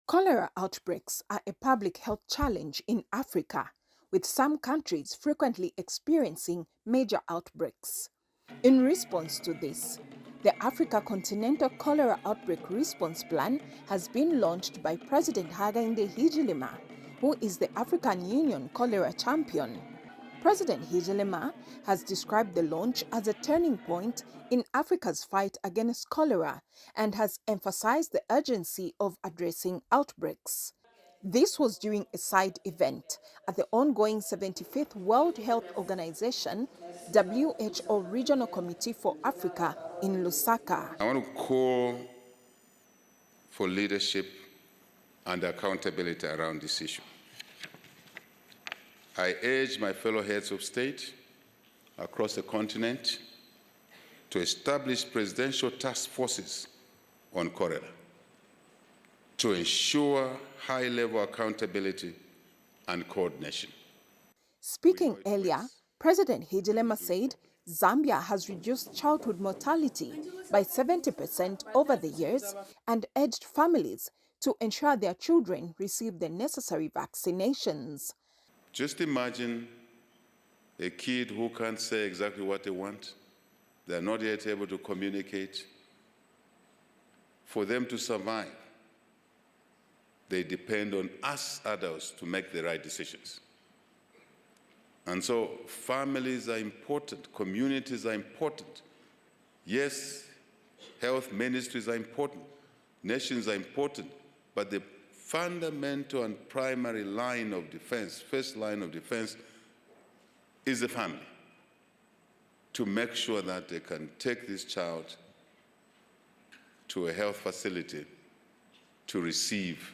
Cholera outbreaks are a public health challenge in Africa, with some countries frequently experiencing major outbreaks. In response to this, the Africa Continental Cholera Outbreak Response Plan has been launched by President Hakainde Hichilema, who is the African Union cholera champion. President Hichilema has described the launch as a turning point in Africa's fight against cholera and has emphasized the urgency of addressing outbreaks. This was during a side event at the ongoing 75th World Health Organization WHO Regional Committee for Africa in Lusaka. I want to call for leadership and accountability around this issue. I urge my fellow heads of state across the continent to establish presidential task forces on cholera to ensure high-level accountability and coordination. Speaking earlier, President Hichilema said Zambia has reduced childhood mortality by 70% over the years and urged families to ensure their children receive the necessary vaccinations. Just imagine a kid who can't say exactly what they want. They're not yet able to communicate. For them to survive, they depend on us adults to make the right decisions. And so families are important, communities are important. Yes, health ministries are important, nations are important, but the fundamental and primary line of defense, first line of defense, is the family, to make sure that they can take this child to a health facility to receive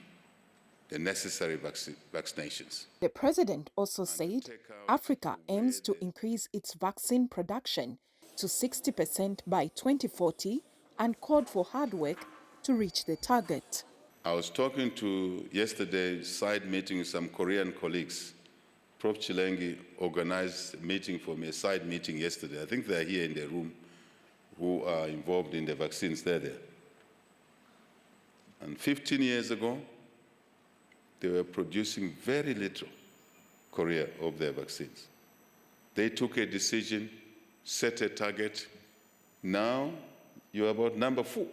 the necessary vaccinations. The president also said Africa aims to increase its vaccine production to 60% by 2040 and called for hard work to reach the target. I was talking to yesterday's side meeting with some Korean colleagues. Prof. Chilengi organized a meeting for me, a side meeting yesterday. I think they're here in the room who are involved in the vaccines. They're there. And 15 years ago, they were producing very little Korea of their vaccines. They took a decision, set a target. Now, you're about number 4.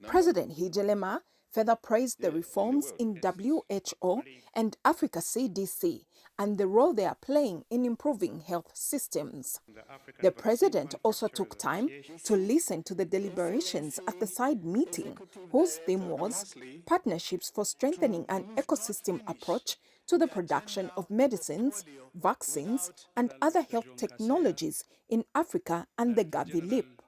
President Hichilema further praised the reforms in WHO and Africa SADC and the role they are playing in improving health systems. The president also took time to listen to the deliberations at the side meeting, whose theme was Partnerships for Strengthening an Ecosystem Approach to the Production of Medicines, Vaccines, and Other Health Technologies in Africa and the Gavi Lip.